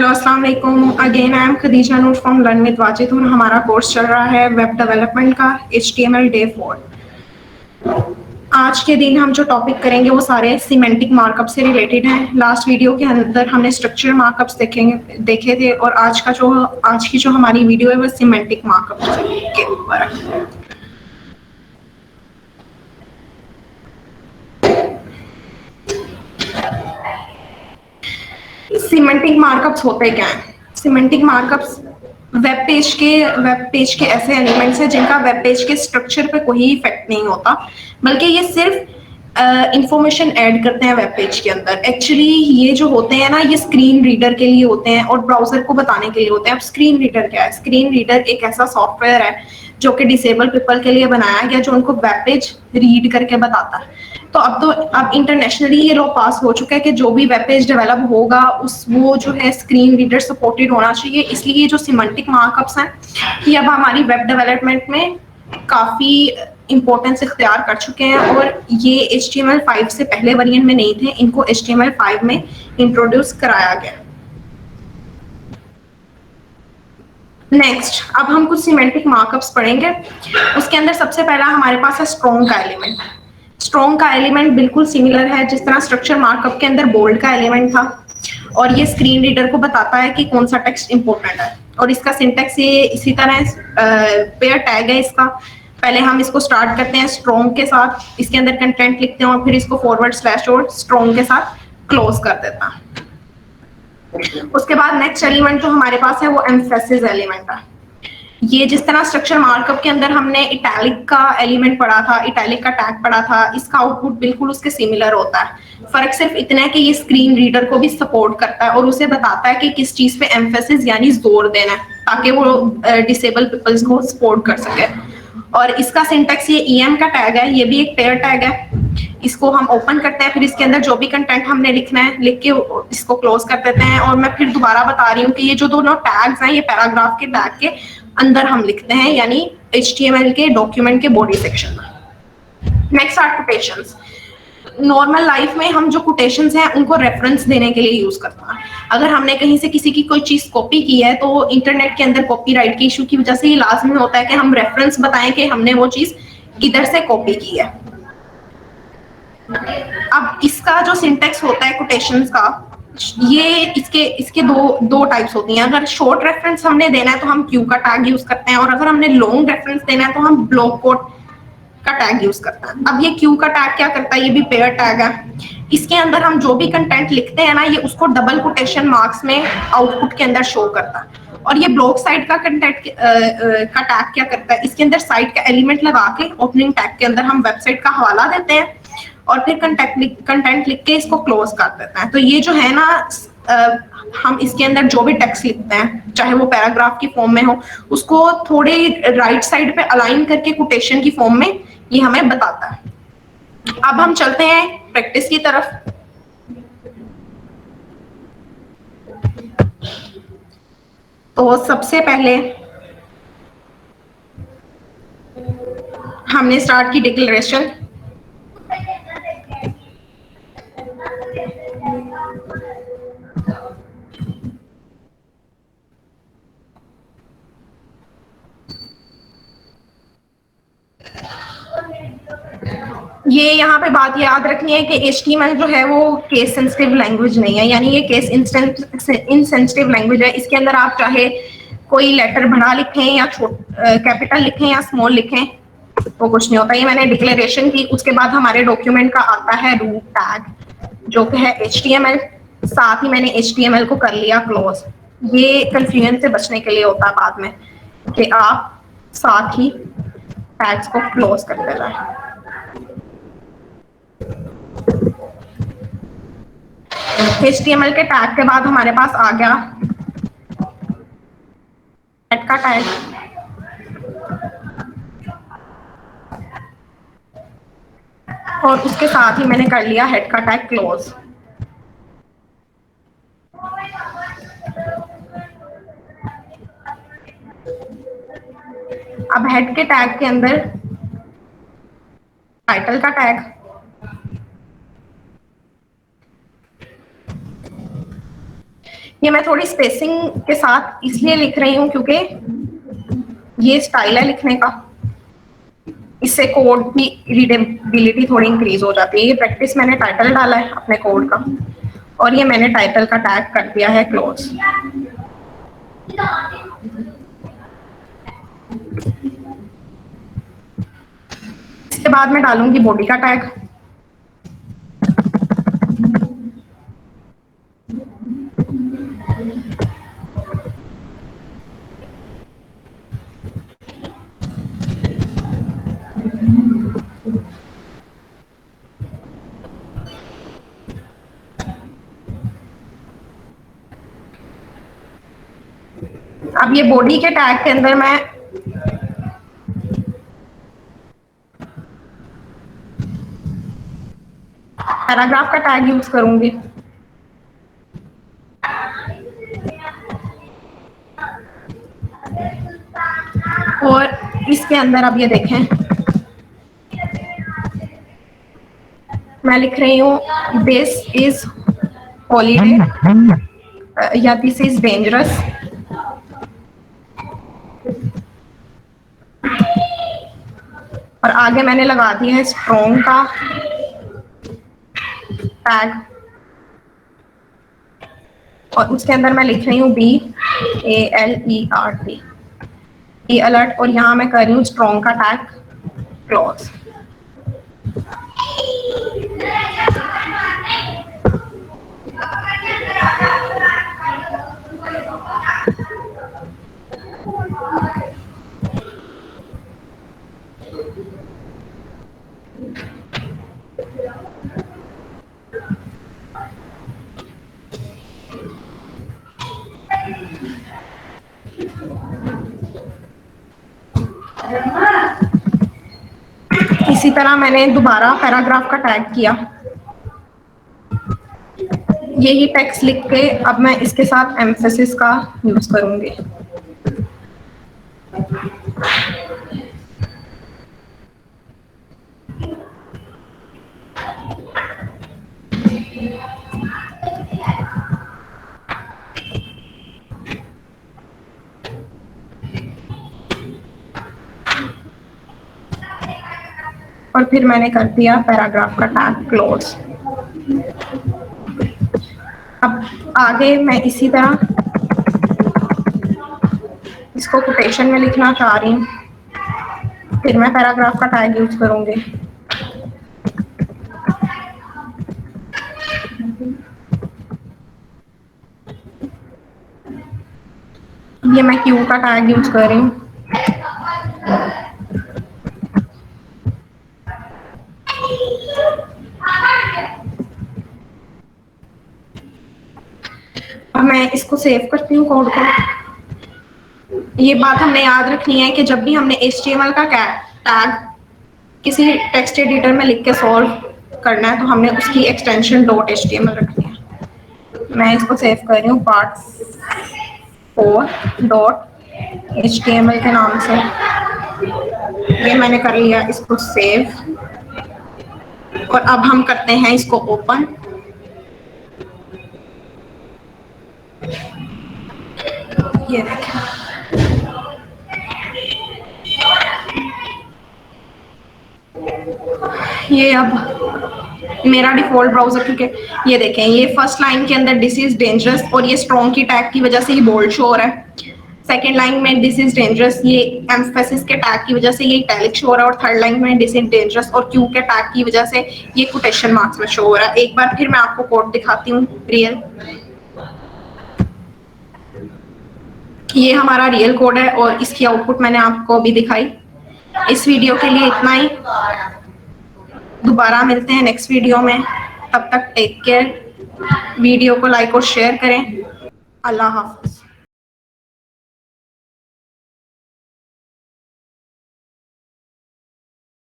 Hello अस्सलाम वालेकुम again I am Khadija Noor from learn with Wajid और हमारा कोर्स चल रहा है वेब डेवलपमेंट का HTML डे 4। आज के दिन हम जो टॉपिक करेंगे वो सारे सिमेंटिक मार्कअप से रिलेटेड हैं। लास्ट वीडियो के अंदर हमने स्ट्रक्चर मार्कअप्स देखे थे और आज की जो हमारी वीडियो है वो सिमेंटिक मार्कअप के ऊपर है। सिमेंटिक मार्कअप्स होते क्या हैं? सिमेंटिक मार्कअप्स वेब पेज के ऐसे एलिमेंट्स हैं जिनका वेब पेज के स्ट्रक्चर पे कोई इफेक्ट नहीं होता, बल्कि ये सिर्फ इंफॉर्मेशन ऐड करते हैं वेब पेज के अंदर। एक्चुअली ये जो होते हैं ना, ये स्क्रीन रीडर के लिए होते हैं और ब्राउजर को बताने के लिए होते हैं। अब स्क्रीन रीडर क्या है? स्क्रीन रीडर एक ऐसा सॉफ्टवेयर है जो कि डिसेबल पीपल के लिए बनाया गया, जो उनको वेब पेज रीड करके बताता है। अब इंटरनेशनली ये लॉ पास हो चुका है कि जो भी वेब पेज डेवलप होगा वो जो है स्क्रीन रीडर सपोर्टेड होना चाहिए। इसलिए ये जो सिमेंटिक मार्कअप्स हैं ये अब हमारी वेब डेवलपमेंट में काफ़ी इंपॉर्टेंस इख्तियार कर चुके हैं और ये HTML5 से पहले वेरिएंट में नहीं थे, इनको HTML5 में इंट्रोड्यूस कराया गया। नेक्स्ट, अब हम कुछ सिमेंटिक मार्कअप्स पढ़ेंगे। उसके अंदर सबसे पहला हमारे पास है स्ट्रॉन्ग का एलिमेंट। स्ट्रॉन्ग का एलिमेंट बिल्कुल सिमिलर है जिस तरह स्ट्रक्चर मार्कअप के अंदर बोल्ड का एलिमेंट था, और ये स्क्रीन रीडर को बताता है कि कौन सा टेक्स्ट इंपॉर्टेंट है। और इसका सिंटेक्स ये इसी तरह पेयर टैग है इसका। पहले हम इसको स्टार्ट करते हैं स्ट्रॉन्ग के साथ, इसके अंदर कंटेंट लिखते हैं और फिर इसको फॉरवर्ड स्लैश और स्ट्रॉन्ग के साथ क्लोज कर देता है। उसके बाद नेक्स्ट एलिमेंट जो हमारे पास है वो एम्फेसिस एलिमेंट है। ये जिस तरह स्ट्रक्चर मार्कअप के अंदर हमने इटैलिक का एलिमेंट पढ़ा था, इटैलिक का टैग पढ़ा था, इसका आउटपुट बिल्कुल उसके सिमिलर होता है। फर्क सिर्फ इतना है कि ये स्क्रीन रीडर को भी सपोर्ट करता है और उसे बताता है कि किस चीज पे एम्फेसिस यानी जोर देना है ताकि वो डिसेबल पीपल्स को सपोर्ट कर सके। और इसका सिंटेक्स ये EM का टैग है, ये भी एक पेयर टैग है। इसको हम ओपन करते हैं, फिर इसके अंदर जो भी कंटेंट हमने लिखना है लिख के इसको क्लोज कर देते हैं। और मैं फिर दोबारा बता रही हूँ कि ये जो दोनों टैग्स हैं ये पैराग्राफ के टैग के अंदर हम लिखते हैं, यानी HTML के डॉक्यूमेंट के बॉडी सेक्शन में। Next are quotations. Normal life में हम जो कोटेशंस हैं उनको रेफरेंस देने के लिए यूज करते हैं। अगर हमने कहीं से किसी की कोई चीज कॉपी की है तो इंटरनेट के अंदर कॉपीराइट के इशू की वजह से ये लाजमी होता है कि हम रेफरेंस बताएं कि हमने वो चीज किधर से कॉपी की है। अब इसका जो सिंटेक्स होता है कोटेशंस का, ये इसके दो टाइप्स होती हैं। अगर शॉर्ट रेफरेंस हमने देना है तो हम क्यू का टैग यूज करते हैं, और अगर हमने लॉन्ग रेफरेंस देना है तो हम ब्लॉक कोट का टैग यूज करते हैं। अब ये क्यू का टैग क्या करता है? ये भी पेयर टैग है। इसके अंदर हम जो भी कंटेंट लिखते हैं ना, ये उसको डबल कोटेशन मार्क्स में आउटपुट के अंदर शो करता है। और ये ब्लॉक साइड का कंटेंट का टैग क्या करता है? इसके अंदर साइट का एलिमेंट लगा के ओपनिंग टैग के अंदर हम वेबसाइट का हवाला देते हैं और फिर कंटेंट लिख के इसको क्लोज कर देते हैं। तो ये जो है ना, हम इसके अंदर जो भी टेक्स्ट लिखते हैं चाहे वो पैराग्राफ की फॉर्म में हो, उसको थोड़े राइट साइड पे अलाइन करके कोटेशन की फॉर्म में ये हमें बताता है। अब हम चलते हैं प्रैक्टिस की तरफ। तो सबसे पहले हमने स्टार्ट की डिक्लेरेशन। ये यहाँ पे बात याद रखनी है कि HTML जो है वो केस सेंसिटिव लैंग्वेज नहीं है, यानी ये केस इनसेंसिटिव लैंग्वेज है। इसके अंदर आप चाहे कोई लेटर बड़ा लिखें या कैपिटल लिखें या स्मॉल लिखें तो कुछ नहीं होता। ये मैंने डिक्लेरेशन की, उसके बाद हमारे डॉक्यूमेंट का आता है रूट टैग जो कि है HTML। साथ ही मैंने HTML को कर लिया क्लोज। ये कंफ्यूजन से बचने के लिए होता है बाद में कि आप साथ ही टैग्स को क्लोज करते जाए। HTML के टैग के बाद हमारे पास आ गया हेड का टैग। और उसके साथ ही मैंने कर लिया हेड का टैग क्लोज। अब हेड के टैग के अंदर टाइटल का टैग, ये मैं थोड़ी स्पेसिंग के साथ इसलिए लिख रही हूँ क्योंकि ये स्टाइल है लिखने का, इससे कोड की रीडेबिलिटी थोड़ी इंक्रीज हो जाती है। ये प्रैक्टिस मैंने टाइटल डाला है अपने कोड का, और ये मैंने टाइटल का टैग कर दिया है क्लोज। इसके बाद मैं डालूंगी बॉडी का टैग। अब ये बॉडी के टैग के अंदर मैं पैराग्राफ का टैग यूज करूंगी। और इसके अंदर अब ये देखें, मैं लिख रही हूँ दिस इज हॉलीडे या दिस इज डेंजरस। और आगे मैंने लगा दिया है स्ट्रॉन्ग का टैग, और उसके अंदर मैं लिख रही हूँ BALERT, बी अलर्ट, और यहाँ मैं कर रही हूँ स्ट्रॉन्ग का टैग क्लोज। इसी तरह मैंने दोबारा पैराग्राफ का टैग किया। यही टेक्स्ट लिख के अब मैं इसके साथ एम्फेसिस का यूज करूंगी। और फिर मैंने कर दिया पैराग्राफ का टैग क्लोज। अब आगे मैं इसी तरह इसको कोटेशन में लिखना चाह रही हूँ, फिर मैं पैराग्राफ का टैग यूज करूंगी। ये मैं क्यू का टैग यूज कर रही हूँ। अब मैं इसको सेव करती हूँ कोड को। ये बात हमने याद रखनी है कि जब भी हमने HTML का टैग किसी टेक्स्ट एडिटर में लिख के सॉल्व करना है तो हमने उसकी एक्सटेंशन .html रखनी है। मैं इसको सेव कर रही हूँ part4.html के नाम से। ये मैंने कर लिया इसको सेव, और अब हम करते हैं इसको ओपन। ये देखें, ये अब मेरा डिफॉल्ट ब्राउजर, क्योंकि ये देखें ये फर्स्ट लाइन के अंदर दिस इज डेंजरस और ये स्ट्रॉन्ग की टैग की वजह से ये बोल्ड शो हो रहा है। सेकेंड लाइन में दिस इज डेंजरस, ये एम्फेसिस के टैग की वजह से ये इटैलिक शो हो रहा है, और थर्ड लाइन में दिस इज डेंजरस और क्यू के टैग की वजह से ये कोटेशन मार्क्स में शो हो रहा है। एक बार फिर मैं आपको कोड दिखाती हूँ रियल। ये हमारा रियल कोड है और इसकी आउटपुट मैंने आपको अभी दिखाई। इस वीडियो के लिए इतना ही, दोबारा मिलते हैं नेक्स्ट वीडियो में। तब तक टेक केयर, वीडियो को लाइक और शेयर करें। अल्लाह हाफ़िज़।